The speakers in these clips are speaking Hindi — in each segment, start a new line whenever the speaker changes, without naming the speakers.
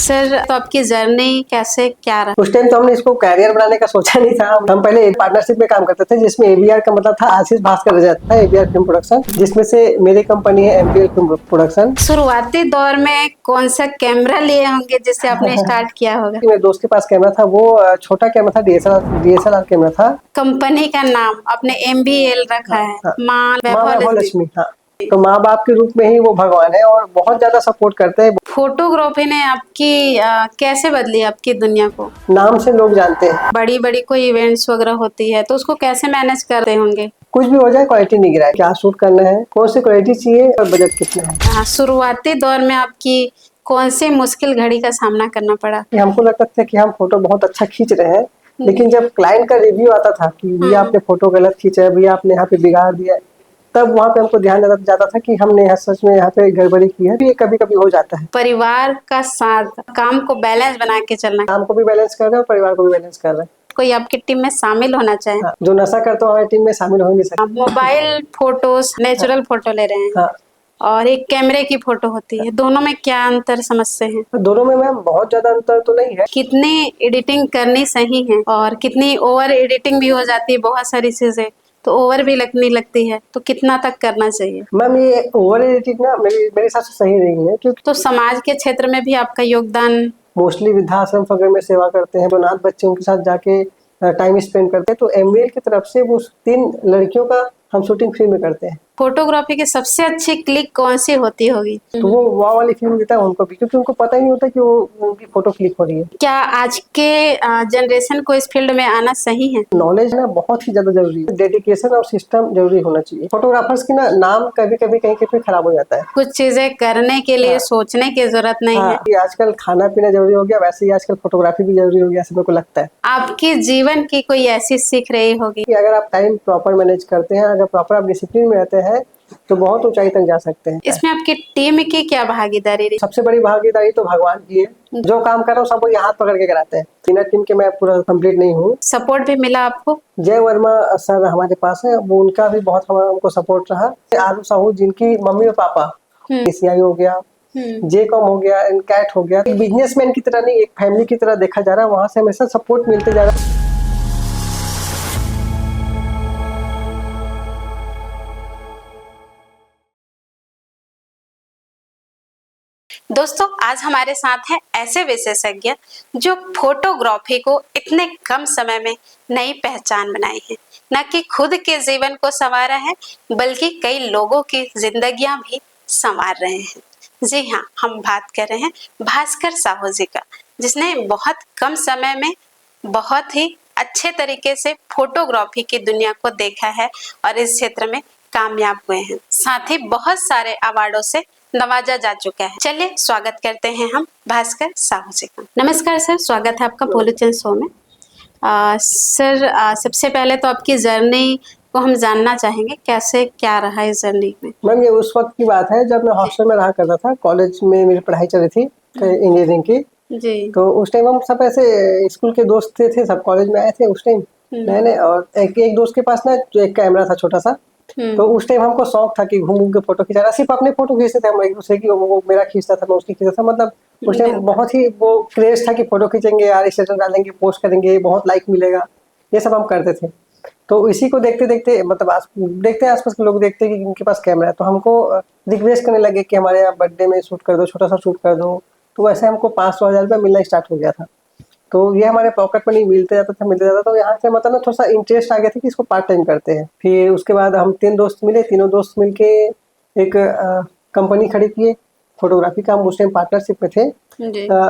सर तो आपकी जर्नी कैसे क्या रहा?
उस टाइम तो हमने इसको कैरियर बनाने का सोचा नहीं था। हम पहले पार्टनरशिप में काम करते थे जिसमें एबीआर का मतलब था आशीष भास्कर रजात था, एबीआर फिल्म प्रोडक्शन, जिसमें से मेरी कंपनी है एमपीएल फिल्म प्रोडक्शन।
शुरुआती दौर में कौन सा कैमरा लिए होंगे जिससे आपने स्टार्ट किया होगा?
मेरे दोस्त के पास कैमरा था, वो छोटा कैमरा था, डीएसएलआर कैमरा था।
कंपनी का नाम आपने एमबीएल रखा है,
हाँ,
माँ
माँ
वैभव
वैभव
लक्ष्मी।
लक्ष्मी। हाँ, तो माँ बाप के रूप में ही वो भगवान है और बहुत ज्यादा सपोर्ट करते हैं।
फोटोग्राफी ने आपकी कैसे बदली आपकी दुनिया को?
नाम से लोग जानते हैं।
बड़ी बड़ी कोई इवेंट्स वगैरह होती है तो उसको कैसे मैनेज करते होंगे?
कुछ भी हो जाए क्वालिटी नहीं गिराए, क्या शूट करना है, कौन सी क्वालिटी चाहिए और बजट कितना है।
शुरुआती दौर में आपकी कौन सी मुश्किल घड़ी का सामना करना पड़ा?
कि हमको लगता था कि हम फोटो बहुत अच्छा खींच रहे हैं, लेकिन जब क्लाइंट का रिव्यू आता था कि भैया आपने फोटो गलत खींचा है, भैया आपने यहाँ पे बिगाड़ दिया है, तब वहाँ पे हमको ध्यान जाता था कि हमने यहाँ सच में यहाँ पे गड़बड़ी की है। ये कभी कभी हो जाता है।
परिवार का साथ, काम को बैलेंस बना के चलना,
काम को भी बैलेंस कर रहे हैं और परिवार को भी बैलेंस कर रहे हैं।
कोई आपकी टीम में शामिल होना चाहे।
हाँ, जो नशा करते हो हमारी टीम में शामिल हो ही नहीं सकते।
आप मोबाइल फोटोज नेचुरल फोटो ले रहे हैं।
हाँ,
और एक कैमरे की फोटो होती है, दोनों में क्या अंतर समझते हैं?
तो दोनों में मैम बहुत ज्यादा अंतर तो नहीं है।
कितनी एडिटिंग करनी सही है और कितनी ओवर एडिटिंग भी हो जाती है, बहुत सारी चीजें तो ओवर भी लगने लगती है, तो कितना तक करना चाहिए?
मैम ये ओवर एडिटिंग ना मेरे हिसाब से सही नहीं है, क्योंकि
तो समाज के क्षेत्र में भी आपका योगदान।
मोस्टली वृद्धाश्रम वगैरह में सेवा करते हैं, तो अनाथ बच्चे उनके साथ जाके टाइम स्पेंड करते हैं। तो एमवीएल की तरफ से वो 3 लड़कियों का हम शूटिंग फ्री में करते हैं।
फोटोग्राफी की सबसे अच्छी क्लिक कौन सी होती होगी?
तो वो वाह वाली फीलिंग देता है उनको भी, क्योंकि उनको पता ही नहीं होता कि वो उनकी फोटो क्लिक हो रही है।
क्या आज के जनरेशन को इस फील्ड में आना सही है?
नॉलेज ना बहुत ही ज्यादा जरूरी है, डेडिकेशन और सिस्टम जरूरी होना चाहिए। फोटोग्राफर्स की ना नाम कभी कभी कहीं कहीं खराब हो जाता है।
कुछ चीजें करने के लिए सोचने की जरूरत नहीं है।
कि आजकल खाना पीना जरूरी हो गया, वैसे ही आजकल फोटोग्राफी भी जरूरी हो गया, ऐसा मेरे को लगता है।
आपके जीवन की कोई ऐसी सीख रही होगी
कि अगर आप टाइम प्रॉपर मैनेज करते हैं, अगर प्रॉपर आप डिसिप्लिन में रहते हैं, तो बहुत ऊंचाई तक जा सकते हैं।
इसमें आपकी टीम की क्या भागीदारी रही?
सबसे बड़ी भागीदारी तो भगवान की है। जो काम कर रहा हूँ सब वो हाथ पकड़ के कराते हैं। बिना टीम के मैं पूरा कंप्लीट नहीं हूँ।
सपोर्ट भी मिला आपको?
जय वर्मा सर हमारे पास है, वो उनका भी बहुत हमको सपोर्ट रहा। आरू साहू जिनकी मम्मी और पापा सीआई हो गया, जे कॉम हो गया, कैट हो गया, एक बिजनेसमैन की तरह नहीं, एक फैमिली की तरह देखा जा रहा है। वहां से हमेशा सपोर्ट मिलते जा रहा है।
दोस्तों, आज हमारे साथ हैं ऐसे विशेषज्ञ जो फोटोग्राफी को इतने कम समय में नई पहचान बनाई है। न कि खुद के जीवन को संवारा है, बल्कि कई लोगों की जिंदगियां भी संवार रहे हैं। जी हाँ, हम बात कर रहे हैं भास्कर साहू जी का, जिसने बहुत कम समय में बहुत ही अच्छे तरीके से फोटोग्राफी की दुनिया को देखा है और इस क्षेत्र में कामयाब हुए हैं। साथ ही बहुत सारे अवार्डों से नवाजा जा चुका है। चलिए स्वागत करते हैं हम भास्कर साहू जी का। नमस्कार सर, स्वागत है आपका पोलोचन शो में। सर, सबसे पहले तो आपकी जर्नी को हम जानना चाहेंगे, कैसे क्या रहा है इस जर्नी में?
मैम ये उस वक्त की बात है जब मैं हॉस्टल में रहा करता था। कॉलेज में मेरी पढ़ाई चल रही थी इंजीनियरिंग की
जी।
तो उस टाइम हम सब ऐसे स्कूल के दोस्त थे, सब कॉलेज में आए थे उस टाइम नए। और एक दोस्त के पास ना जो एक कैमरा था छोटा सा, तो उस टाइम हमको शौक था कि घूम घूम के फोटो खिंचाना। सिर्फ अपने फोटो खींचते थे हम एक दूसरे की, वो मेरा खींचता था, मैं उसकी खींचता था। मतलब उस टाइम बहुत ही वो क्रेज था कि फोटो खींचेंगे यार, स्टेटस डालेंगे, पोस्ट करेंगे, बहुत लाइक मिलेगा, ये सब हम करते थे। तो इसी को देखते देखते मतलब देखते आसपास के लोग देखते कि इनके पास कैमरा है, तो हमको रिक्वेस्ट करने लगे कि हमारे यहाँ बर्थडे में शूट कर दो, छोटा सा शूट कर दो। तो वैसे हमको 500-1000 रुपया मिलना स्टार्ट हो गया था। तो ये हमारे पॉकेट मनी मिलते जाता था। तो यहाँ से मतलब ना थोड़ा सा इंटरेस्ट आ गया था कि इसको पार्ट टाइम करते हैं। फिर उसके बाद हम 3 दोस्त मिले, तीनों दोस्त मिलके एक कंपनी खड़ी किए फोटोग्राफी का। हम उस टाइम पार्टनरशिप में थे,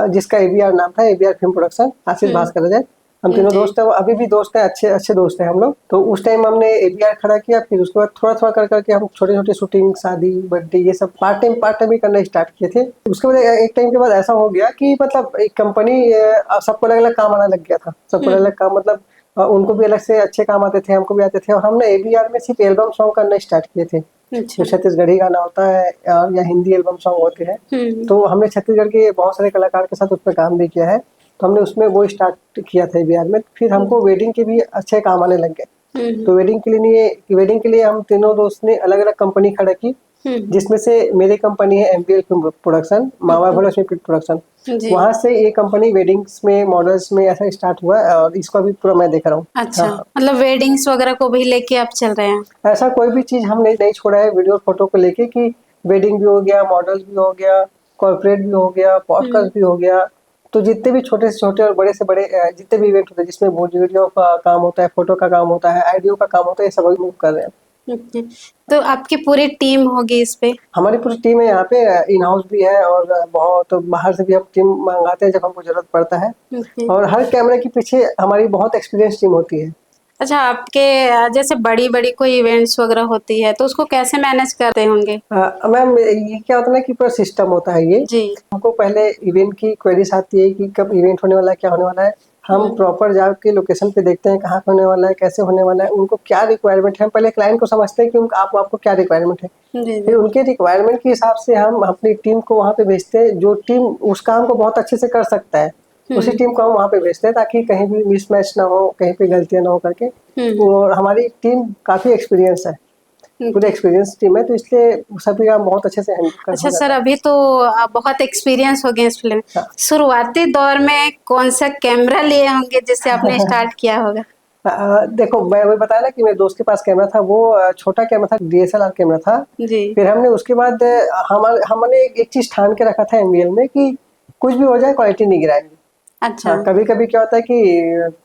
जिसका एबीआर नाम था, एबीआर फिल्म प्रोडक्शन, आशीष भास्कर रजात। हम तीनों दोस्त हैं, अभी भी दोस्त हैं, अच्छे अच्छे दोस्त हैं हम लोग। तो उस टाइम हमने एबीआर खड़ा किया। फिर उसके बाद थोड़ा थोड़ा कर करके हम छोटे छोटे शूटिंग, शादी, बर्थडे, ये सब पार्ट टाइम ही करना स्टार्ट किए थे। उसके बाद एक टाइम के बाद ऐसा हो गया कि मतलब एक कंपनी, सबको अलग अलग काम आना लग गया था। सबको अलग अलग काम, मतलब उनको भी अलग से अच्छे काम आते थे, हमको भी आते थे। और हमने एबीआर में सिर्फ एल्बम सॉन्ग करना स्टार्ट किए थे। जो छत्तीसगढ़ी गाना होता है या हिंदी एल्बम सॉन्ग होते हैं, तो हमने छत्तीसगढ़ के बहुत सारे कलाकार के साथ उसमें काम भी किया है। तो हमने उसमें वो स्टार्ट किया था बिहार में। फिर हमको वेडिंग के भी अच्छे काम आने लग गए। तो वेडिंग के लिए हम तीनों दोस्त ने अलग अलग कंपनी खड़ा की। जिसमें से मेरी कंपनी है MPL फिल्म प्रोडक्शन, मामा भोलक्ष्मी फिल्म प्रोडक्शन।
जी।
वहां से ये कंपनी वेडिंग्स में, मॉडल्स में ऐसा स्टार्ट हुआ है और इसको अभी पूरा मैं देख रहा हूँ।
अच्छा,
हाँ,
मतलब वेडिंग्स वगैरह को भी लेके आप चल रहे हैं?
ऐसा कोई भी चीज हमने नहीं छोड़ा है वीडियो फोटो को लेके कि वेडिंग भी हो गया, मॉडल्स भी हो गया, कॉर्पोरेट भी हो गया, पॉडकास्ट भी हो गया। तो जितने भी छोटे से छोटे और बड़े से बड़े जितने भी इवेंट होते हैं जिसमें वीडियो का काम होता है, फोटो का काम होता है, ऑडियो का काम होता है, ये सब हम कर रहे हैं।
ओके। तो आपकी पूरी टीम होगी इस पे?
हमारी पूरी टीम है यहाँ पे, इन हाउस भी है और बहुत बाहर से भी हम टीम मंगाते हैं जब हमको जरूरत पड़ता है।
ओके।
और हर कैमरे के पीछे हमारी बहुत एक्सपीरियंस टीम होती है।
अच्छा, आपके जैसे बड़ी-बड़ी कोई इवेंट्स वगैरह होती है तो उसको कैसे मैनेज करते होंगे?
मैम ये क्या होता है ना कि पूरा सिस्टम होता है ये।
जी।
हमको पहले इवेंट की क्वेरीज आती है कि कब इवेंट होने वाला है, क्या होने वाला है। हम प्रॉपर जाके लोकेशन पे देखते हैं कहाँ पे होने वाला है, कैसे होने वाला है, उनको क्या रिक्वायरमेंट है। हम पहले क्लाइंट को समझते हैं कि आपको क्या रिक्वायरमेंट है।
जी,
फिर
जी।
उनके रिक्वायरमेंट के हिसाब से हम अपनी टीम को वहाँ पे भेजते हैं। जो टीम उस काम को बहुत अच्छे से कर सकता है उसी टीम को हम वहाँ पे भेजते हैं ताकि कहीं भी मिसमैच ना हो, कहीं पे गलतियाँ ना हो करके। और हमारी टीम काफ़ी एक्सपीरियंस है, पूरी एक्सपीरियंस टीम है, तो इसलिए सभी काम बहुत अच्छे से हैंडल कर
अच्छा
हो
सर,
जाता है।
अभी तो आप बहुत एक्सपीरियंस हो गए इस फिल्म में।
हाँ।
शुरुआती दौर में कौन सा कैमरा लिए होंगे जिससे आपने स्टार्ट किया होगा?
देखो मैं वही बताया ना कि मेरे दोस्त के पास कैमरा था, वो छोटा कैमरा था, DSLR कैमरा था।
जी।
फिर हमने उसके बाद हमने एक चीज ठान के रखा था MBL में कि कुछ भी हो जाए क्वालिटी नहीं गिराएंगे।
अच्छा।
हाँ, कभी कभी क्या होता है कि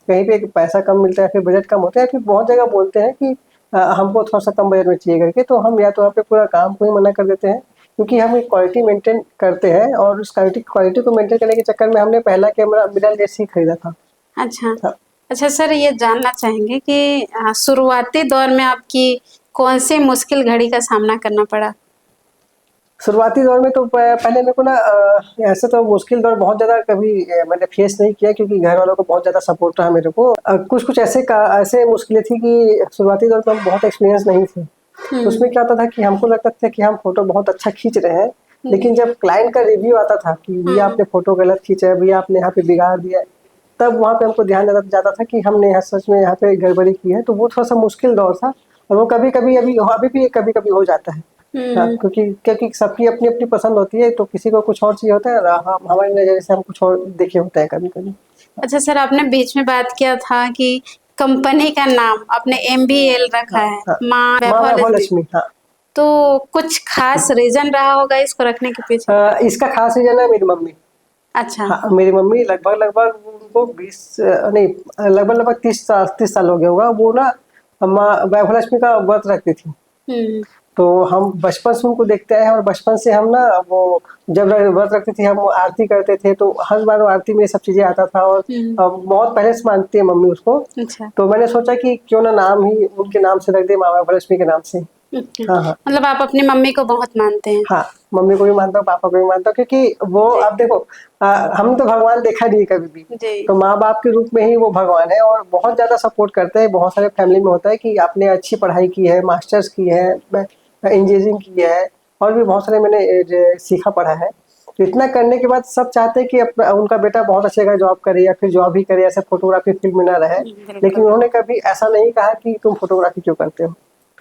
कहीं पे पैसा कम मिलता है, फिर बजट कम होता है, फिर बहुत जगह बोलते हैं कि हमको थोड़ा सा कम बजट में चाहिए करके, तो हम या तो वहाँ पे पूरा काम को ही मना कर देते हैं क्योंकि हम एक क्वालिटी मेंटेन करते हैं। और उस क्वालिटी को मेंटेन करने के चक्कर में हमने पहला कैमरा मिररलेस ही खरीदा था।
अच्छा।
हाँ।
अच्छा सर, ये जानना चाहेंगे कि शुरुआती दौर में आपकी कौन सी मुश्किल घड़ी का सामना करना पड़ा?
शुरुआती दौर में तो पहले मेरे को ना ऐसे तो मुश्किल दौर बहुत ज़्यादा कभी मैंने फेस नहीं किया क्योंकि घर वालों को बहुत ज़्यादा सपोर्ट रहा मेरे को। कुछ ऐसे मुश्किलें थी कि शुरुआती दौर में हम बहुत एक्सपीरियंस नहीं थे। तो उसमें क्या होता था कि हमको लगता था कि हम फोटो बहुत अच्छा खींच रहे हैं, लेकिन जब क्लाइंट का रिव्यू आता था कि भैया आपने फोटो गलत खींचा है, भैया आपने यहाँ पे बिगाड़ दिया है, तब वहाँ पे हमको ध्यान जाता था कि हमने यहाँ सच में यहाँ पे गड़बड़ी की है। तो वो थोड़ा सा मुश्किल दौर था और वो कभी कभी अभी भी कभी कभी हो जाता है। हाँ, क्योंकि सबकी अपनी अपनी पसंद होती है, तो किसी को कुछ और चाहिए होता है और हमारी नज़र से हम कुछ और देखे होते हैं कभी कभी।
अच्छा सर, आपने बीच में बात किया था कि कंपनी का नाम आपने MBL रखा
हाँ,
है,
हाँ,
माँ
माँ
वैभव
वैभव
लक्ष्मी।
लक्ष्मी। हाँ।
तो कुछ खास रीजन रहा होगा इसको रखने के पीछे?
इसका खास रीजन है मेरी मम्मी।
अच्छा।
हाँ, मेरी मम्मी लगभग उनको 20 नहीं, लगभग 30 साल हो गया होगा। वो ना माँ वैभव लक्ष्मी का व्रत रखती थी।
हम्म।
तो हम बचपन से उनको देखते आए हैं और बचपन से हम ना वो जब व्रत रखती थी हम आरती करते थे, तो हर बार वो आरती में ये सब चीजें आता था। और बहुत पहले से मानती है मम्मी उसको।
अच्छा।
तो मैंने सोचा कि क्यों ना नाम ही उनके नाम से रख दे, माँ वैभव के नाम से।
अच्छा।
हाँ, हाँ।
मतलब आप अपनी मम्मी को बहुत मानते हैं?
हाँ, मम्मी को भी मानता हूँ, पापा को भी मानता हूँ, क्योंकि वो अब देखो हम तो भगवान देखा नहीं है कभी भी।
जी।
तो माँ बाप के रूप में ही वो भगवान है और बहुत ज्यादा सपोर्ट करते हैं। बहुत सारे फैमिली में होता है कि आपने अच्छी पढ़ाई की है, मास्टर्स की है, इंजीनियरिंग की है, और भी बहुत सारे मैंने सीखा पढ़ा है। तो इतना करने के बाद सब चाहते हैं कि उनका बेटा बहुत अच्छे जगह जॉब करे या फिर जॉब ही करे, ऐसे फोटोग्राफी फील्ड में ना रहे। लेकिन उन्होंने कभी ऐसा नहीं कहा कि तुम फोटोग्राफी क्यों करते हो।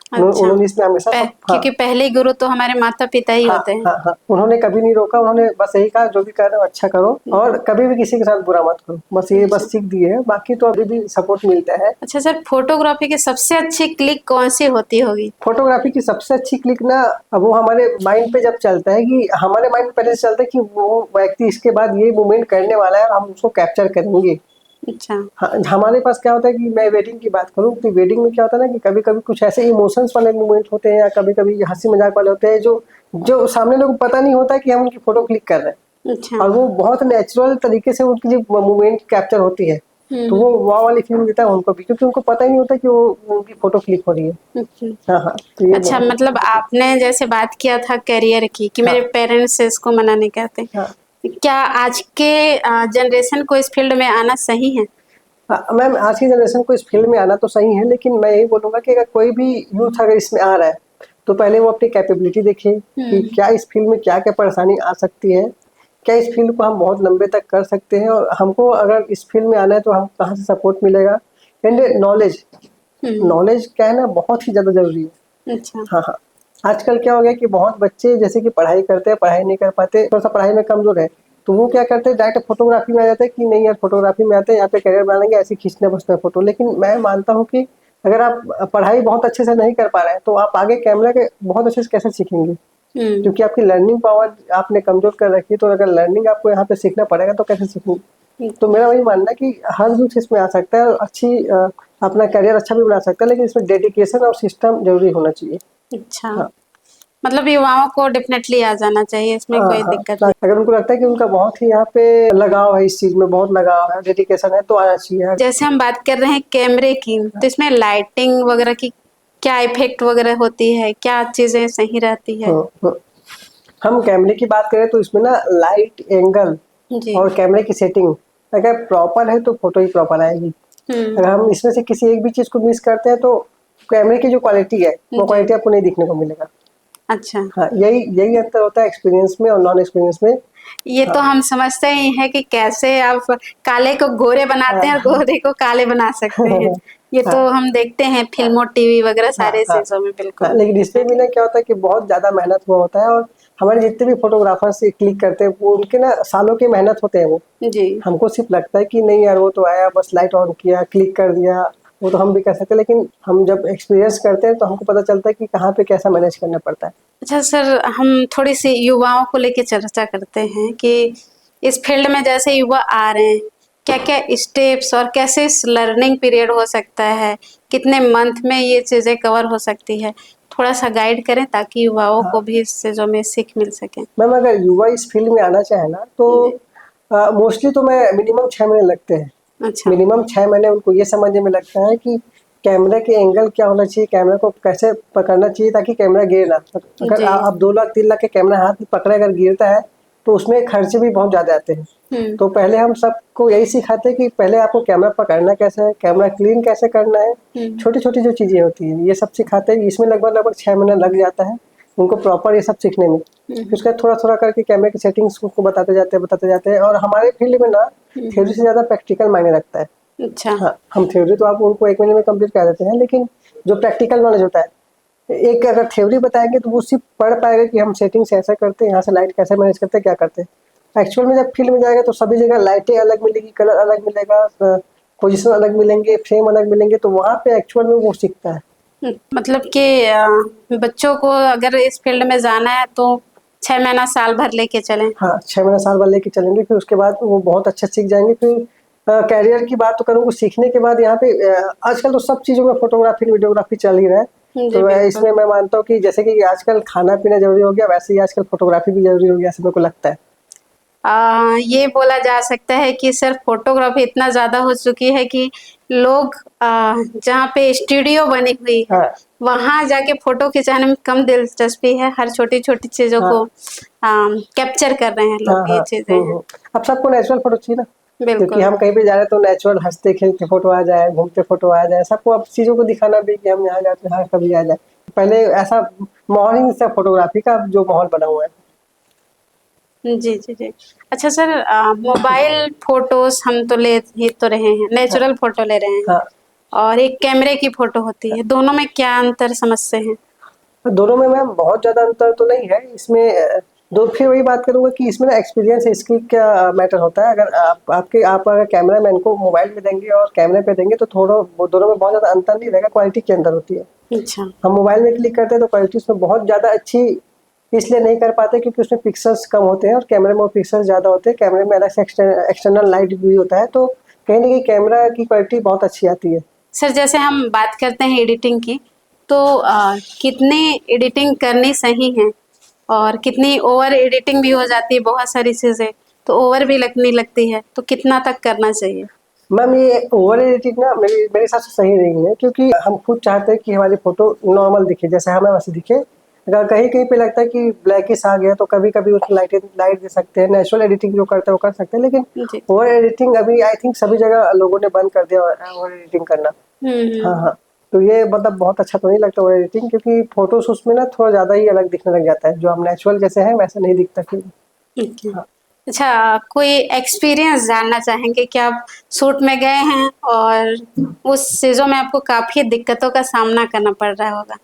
अच्छा।
उन्होंने इसमें हमेशा सब। हाँ,
क्योंकि पहले गुरु तो हमारे माता पिता ही
हाँ,
होते हैं।
हाँ, हाँ, उन्होंने कभी नहीं रोका। उन्होंने बस यही कहा जो भी कर रहे हो अच्छा करो और कभी भी किसी के साथ बुरा मत करो, बस ये बस सीख दी है। बाकी तो अभी भी सपोर्ट मिलता है।
अच्छा सर, फोटोग्राफी की सबसे अच्छी क्लिक कौन सी होती होगी?
फोटोग्राफी की सबसे अच्छी क्लिक ना वो हमारे माइंड पे जब चलता है कि हमारे माइंड पहले से चलता है कि वो व्यक्ति इसके बाद ये मूवमेंट करने वाला है, हम उसको कैप्चर करेंगे।
अच्छा।
हाँ, हमारे पास क्या होता है कि मैं वेडिंग की बात करूँ तो वेडिंग में क्या होता है ना कि कभी कभी कुछ ऐसे इमोशंस वाले मूवमेंट होते हैं या कभी कभी हंसी मजाक वाले होते हैं जो जो सामने लोगों को पता नहीं होता कि हम उनकी फोटो क्लिक कर रहे हैं।
अच्छा।
और वो बहुत नेचुरल तरीके से उनकी जो मूवमेंट कैप्चर होती है, तो वो वाह वाली फीलिंग देता है उनको भी, क्योंकि उनको पता ही नहीं होता कि वो उनकी फोटो क्लिक हो रही है।
अच्छा।
हाँ, हाँ, तो ये
अच्छा,
बहुत।
मतलब आपने जैसे बात किया था करियर की कि
हाँ,
मेरे पेरेंट्स इसको मना नहीं कहते।
हाँ,
क्या आज के जनरेशन को इस फील्ड में आना सही है?
हाँ, मैम आज की जनरेशन को इस फील्ड में आना तो सही है, लेकिन मैं यही बोलूंगा कि अगर कोई भी यूथ अगर इसमें आ रहा है तो पहले वो अपनी कैपेबिलिटी देखे कि क्या इस फील्ड में क्या क्या परेशानी आ सकती है, क्या इस फील्ड को हम बहुत लंबे तक कर सकते हैं, और हमको अगर इस फील्ड में आना है तो हम कहाँ से सपोर्ट मिलेगा। एंड नॉलेज, नॉलेज क्या है ना बहुत ही ज़्यादा जरूरी है।
अच्छा।
हाँ, हाँ। आजकल क्या हो गया कि बहुत बच्चे जैसे कि पढ़ाई करते हैं, पढ़ाई नहीं कर पाते, थोड़ा-सा पढ़ाई में कमज़ोर है, तो वो क्या करते हैं डायरेक्ट फ़ोटोग्राफ़ी में आ जाते हैं कि नहीं यार फ़ोटोग्राफ़ी में आते हैं, यहाँ पे करियर बना लेंगे, ऐसे ही खींचना बसना है फ़ोटो। लेकिन मैं मानता हूँ कि अगर आप पढ़ाई बहुत अच्छे से नहीं कर पा रहे हैं, तो आप आगे कैमरा के बहुत अच्छे से कैसे सीखेंगे?
हुँ,
क्योंकि आपकी लर्निंग पावर आपने कमज़ोर कर रखी है, तो अगर लर्निंग आपको यहाँ पे सीखना पड़ेगा तो कैसे सीखेंगे?
हुँ,
तो मेरा वही मानना है कि हर कुछ इसमें आ सकता है और अच्छी अपना करियर अच्छा भी बना सकता है, लेकिन इसमें डेडिकेशन और सिस्टम ज़रूरी होना चाहिए।
अच्छा।
हाँ।
मतलब युवाओं को डेफ़िनेटली आ जाना चाहिए, इसमें
हाँ,
कोई
हाँ।
दिक्कत नहीं।
अगर उनको लगता है कि उनका बहुत ही यहाँ पे लगाव है इस चीज़ में, बहुत लगाव है, डेडिकेशन है, तो आना चाहिए।
जैसे हम बात कर रहे हैं कैमरे की, तो इसमें लाइटिंग वगैरह की क्या इफ़ेक्ट वगैरह होती है? क्या चीज़ें सही रहती है?
हुँ, हुँ। हम कैमरे की बात करें तो इसमें ना लाइट, एंगल
जी।
और कैमरे की सेटिंग अगर प्रॉपर है तो फ़ोटो ही प्रॉपर आएगी।
हुँ,
अगर हम इसमें से किसी एक भी चीज़ को मिस करते हैं तो कैमरे की जो क्वालिटी है, वो
जी।
क्वालिटी आपको नहीं दिखने को मिलेगा।
अच्छा।
हाँ, यही यही अंतर होता है एक्सपीरियंस में और नॉन एक्सपीरियंस में।
ये
हाँ,
तो हम समझते ही हैं कि कैसे आप काले को गोरे बनाते हैं और
हाँ,
गोरे को काले बना सकते हैं। ये
हाँ,
तो हम देखते हैं फ़िल्मों, टीवी वगैरह
हाँ,
सारे
हाँ,
चीज़ों में
हाँ,
बिल्कुल।
लेकिन इसमें भी ना क्या होता है कि बहुत ज़्यादा मेहनत हुआ होता है और हमारे जितने भी फ़ोटोग्राफ़र्स ये क्लिक करते हैं, वो उनके ना सालों की मेहनत होते हैं वो।
जी।
हमको सिर्फ़ लगता है कि नहीं यार वो तो आया बस लाइट ऑन किया, क्लिक कर दिया, वो तो हम भी कर सकते हैं, लेकिन हम जब एक्सपीरियंस करते हैं तो हमको पता चलता है कि कहाँ पे कैसा मैनेज करना पड़ता है।
अच्छा सर, हम थोड़ी-सी युवाओं को लेके चर्चा करते हैं कि इस फ़ील्ड में जैसे युवा आ रहे हैं, क्या-क्या स्टेप्स और कैसे इस लर्निंग पीरियड हो सकता है? कितने मंथ में ये चीज़ें कवर हो सकती है? थोड़ा-सा गाइड करें ताकि युवाओं
हाँ,
को भी इस चीज़ों में सीख मिल सके।
मैम अगर युवा इस फ़ील्ड में आना चाहे ना तो
जी।
मोस्टली तो मैं मिनिमम 6 महीने लगते हैं।
अच्छा।
मिनिमम 6 महीने उनको ये समझने में लगता है कि कैमरा के एंगल क्या होना चाहिए, कैमरा को कैसे पकड़ना चाहिए ताकि कैमरा गिरे ना। अगर
जी।
आप 2 लाख 3 लाख के कैमरा हाथ में पकड़े अगर गिरता है, तो उसमें खर्चे भी बहुत ज़्यादा आते हैं।
हुँ,
तो पहले हम सबको यही सिखाते हैं कि पहले आपको कैमरा पकड़ना कैसे है, कैमरा क्लीन कैसे करना है,
हुँ,
छोटी-छोटी जो चीज़ें होती हैं, ये सब सिखाते हैं। इसमें लगभग-लगभग 6 महीना लग जाता है, उनको प्रॉपर ये सब सीखने में।
हुँ,
फिर उसके बाद थोड़ा-थोड़ा करके कैमरे की सेटिंग्स उनको बताते जाते हैं और हमारे फील्ड में ना
हुँ,
थ्योरी से ज़्यादा प्रैक्टिकल मायने रखता है।
अच्छा।
हाँ, हम थ्योरी तो आप उनको 1 महीने में कंप्लीट करा देते हैं, लेकिन जो प्रैक्टिकल नॉलेज होता है, एक अगर थ्योरी बताएँगे तो वो सिर्फ़ पढ़ पाएगा कि हम सेटिंग्स ऐसा करते हैं, यहाँ से लाइट कैसे मैनेज करते हैं, क्या करते हैं। एक्चुअल में जब फील्ड में जाएगा तो सभी जगह लाइटें अलग मिलेगी, कलर अलग मिलेगा, पोजीशन अलग मिलेंगे, फ्रेम अलग मिलेंगे, तो वहाँ पे एक्चुअल में वो सीखता है।
मतलब कि बच्चों को अगर इस फ़ील्ड में जाना है तो 6 महीना, साल भर लेके चलें।
हाँ, 6 महीना साल भर लेके चलेंगे, फिर उसके बाद वो बहुत अच्छा सीख जाएँगे। फिर करियर की बात तो करूँ, वो सीखने के बाद यहाँ पे आजकल तो सब चीज़ों में फ़ोटोग्राफ़ी, वीडियोग्राफ़ी चल ही रहा है।
जी,
तो
बिल्कुल।
इसमें मैं मानता हूँ कि जैसे कि आजकल खाना-पीना ज़रूरी हो गया, वैसे ही आजकल फ़ोटोग्राफ़ी भी ज़रूरी हो गया, ऐसा मेरे को लगता है।
ये बोला जा सकता है कि सिर्फ फ़ोटोग्राफ़ी इतना ज़्यादा हो चुकी है कि लोग जहाँ पे स्टूडियो बनी हुई है,
हाँ,
वहाँ जाके फ़ोटो खिंचाने में कम दिलचस्पी है। हर छोटी-छोटी चीज़ों
हाँ,
को कैप्चर कर रहे हैं
हाँ,
लोग, ये
हाँ।
चीज़ें हैं।
अब सबको नेचुरल फ़ोटो चाहिए ना, क्योंकि
बिल्कुल।
हम कहीं पे जा रहे हैं तो नेचुरल हँसते-खेलते फ़ोटो आ जाए, घूमते फ़ोटो आ जाए, सबको अब चीज़ों को दिखाना भी कि हम यहाँ जाते हैं, हाँ, कभी आ जाए। पहले ऐसा माहौल ही नहीं था फ़ोटोग्राफ़ी का, अब जो माहौल बना हुआ है।
जी, जी, जी। अच्छा सर, मोबाइल फ़ोटोज़ हम तो ले ही तो रहे हैं,
हाँ,
नेचुरल फ़ोटो ले रहे हैं
हाँ।
और एक कैमरे की फ़ोटो होती है, दोनों में क्या अंतर समझते हैं?
दोनों में मैम बहुत ज़्यादा अंतर तो नहीं है। इसमें दो फिर वही बात करूँगा कि इसमें ना एक्सपीरियंस स्किल का मैटर होता है। अगर आप अगर कैमरामैन को मोबाइल में देंगे और कैमरे पे देंगे तो थोड़ा वो दोनों में बहुत ज़्यादा अंतर नहीं रहेगा, क्वालिटी के अंदर होती है।
अच्छा।
हम मोबाइल में क्लिक करते हैं तो क्वालिटी उसमें बहुत ज़्यादा अच्छी इसलिए नहीं कर पाते क्योंकि उसमें पिक्सेल्स कम होते हैं और कैमरे में पिक्सेल्स ज़्यादा होते हैं। कैमरे में अलग से एक्सटर्नल लाइट भी होता है, तो कहीं न कहीं कैमरा की क्वालिटी बहुत अच्छी आती है।
सर जैसे हम बात करते हैं एडिटिंग की, तो कितनी एडिटिंग करनी सही है और कितनी ओवर एडिटिंग भी हो जाती है बहुत सारी चीज़ें, तो ओवर भी लगने लगती है, तो कितना तक करना चाहिए?
मैम ये ओवर एडिटिंग ना मेरे मेरे हिसाब से सही नहीं है क्योंकि हम खुद चाहते हैं कि हमारी फ़ोटो नॉर्मल दिखे, जैसे हमें वैसे दिखे। अगर कहीं-कहीं पे लगता है कि ब्लैकिश आ गया तो कभी-कभी उसमें लाइट दे सकते हैं, नेचुरल एडिटिंग जो करते हैं वो कर सकते हैं, लेकिन
जी।
ओवर एडिटिंग अभी आई थिंक सभी जगह लोगों ने बंद कर दिया ओवर एडिटिंग करना।
हुँ,
हाँ,
हुँ।
हाँ। तो ये मतलब बहुत अच्छा तो नहीं लगता ओवर एडिटिंग क्योंकि फ़ोटोज़ उसमें ना थोड़ा ज़्यादा ही अलग दिखने लग जाता है, जो हम नेचुरल जैसे हैं वैसा नहीं दिखता फिर।
ओके।
हाँ।
अच्छा, कोई एक्सपीरियंस जानना चाहेंगे कि आप शूट में गए हैं और उस चीज़ों में आपको काफ़ी दिक्कतों का सामना करना पड़ रहा होगा?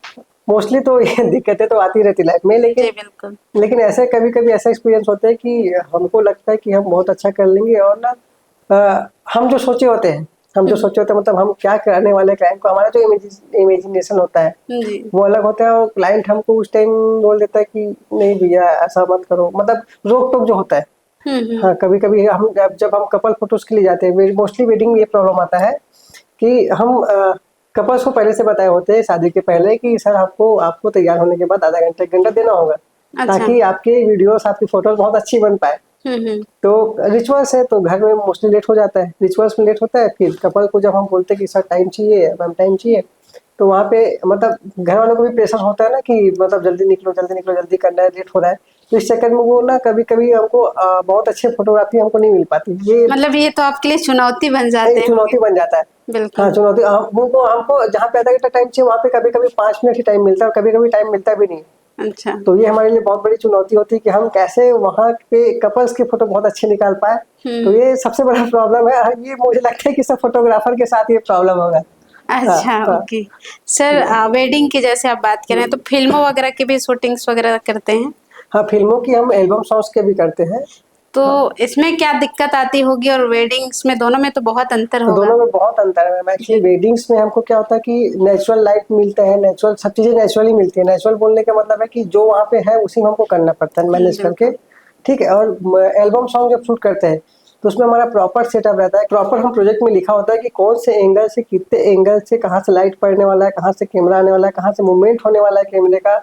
मोस्टली तो ये दिक्कतें तो आती रहती लाइफ में,
जी बिल्कुल।
लेकिन ऐसे कभी कभी ऐसा एक्सपीरियंस होता है कि हमको लगता है कि हम बहुत अच्छा कर लेंगे, और ना हम जो सोचे होते हैं, मतलब हम क्या कराने वाले क्लाइंट को, हमारा जो इमेजिनेशन होता है
जी।
वो अलग होता है, और क्लाइंट हमको उस टाइम बोल देता है कि नहीं भैया ऐसा मत करो, मतलब रोक टोक जो होता है। हाँ, कभी कभी हम जब हम कपल फोटोज के लिए जाते हैं, मोस्टली वेडिंग में ये प्रॉब्लम आता है कि हम कपल्स को पहले से बताए होते हैं शादी के पहले कि सर आपको आपको तैयार होने के बाद आधा घंटा 1 घंटा देना होगा,
अच्छा।
ताकि आपके वीडियोस आपकी फोटोज बहुत अच्छी बन पाए। तो रिचुअल्स है, तो घर में मोस्टली लेट हो जाता है, रिचुअल्स में लेट होता है। फिर कपल को जब हम बोलते हैं कि सर टाइम चाहिए, मैम टाइम चाहिए, तो वहाँ पे मतलब घर वालों को भी प्रेशर होता है ना कि मतलब जल्दी निकलो जल्दी निकलो, जल्दी करना है, लेट हो रहा है। तो इस चक्कर में वो ना कभी कभी हमको बहुत अच्छे फोटोग्राफी हमको नहीं मिल पाती। ये
मतलब ये तो आपके लिए चुनौती बन जाते
एक चुनौती बन जाता है।
बिल्कुल।
हाँ, चुनौती हमको जहाँ पे आधा घंटा टाइम चाहिए वहाँ पे कभी कभी 5 मिनट ही टाइम मिलता है, और कभी कभी टाइम मिलता भी नहीं।
अच्छा।
तो ये हमारे लिए बहुत बड़ी चुनौती होती है कि हम कैसे वहाँ पे कपल्स की फोटो बहुत अच्छी निकाल पाए। तो ये सबसे बड़ा प्रॉब्लम है। ये मुझे लगता है कि सब फोटोग्राफर के साथ ये प्रॉब्लम होगा।
अच्छा,
हाँ,
ओके। सर वेडिंग की जैसे आप बात करें तो फिल्मों वगैरह की भी शूटिंग्स वगैरह करते हैं,
हाँ, फिल्मों की हम एल्बम सॉन्ग्स के भी करते हैं।
तो इसमें क्या दिक्कत आती होगी, और वेडिंग्स में दोनों में तो बहुत अंतर
तो
होगा।
दोनों में बहुत अंतर है। एक्चुअली वेडिंग्स में हमको क्या होता है कि नेचुरल लाइट मिलता है, नेचुरल सब चीजें नेचुरली मिलती है। नेचुरल बोलने का मतलब है कि जो वहाँ पे है उसी में हमको करना पड़ता है मैनेज करके,
बिल्कुल।
ठीक है। और एल्बम सॉन्ग जब शूट करते हैं तो उसमें हमारा प्रॉपर सेटअप रहता है, प्रॉपर हम प्रोजेक्ट में लिखा होता है कि कौन से एंगल से, कितने एंगल से, कहाँ से लाइट पड़ने वाला है, कहाँ से कैमरा आने वाला है, कहाँ से मूवमेंट होने वाला है कैमरे का,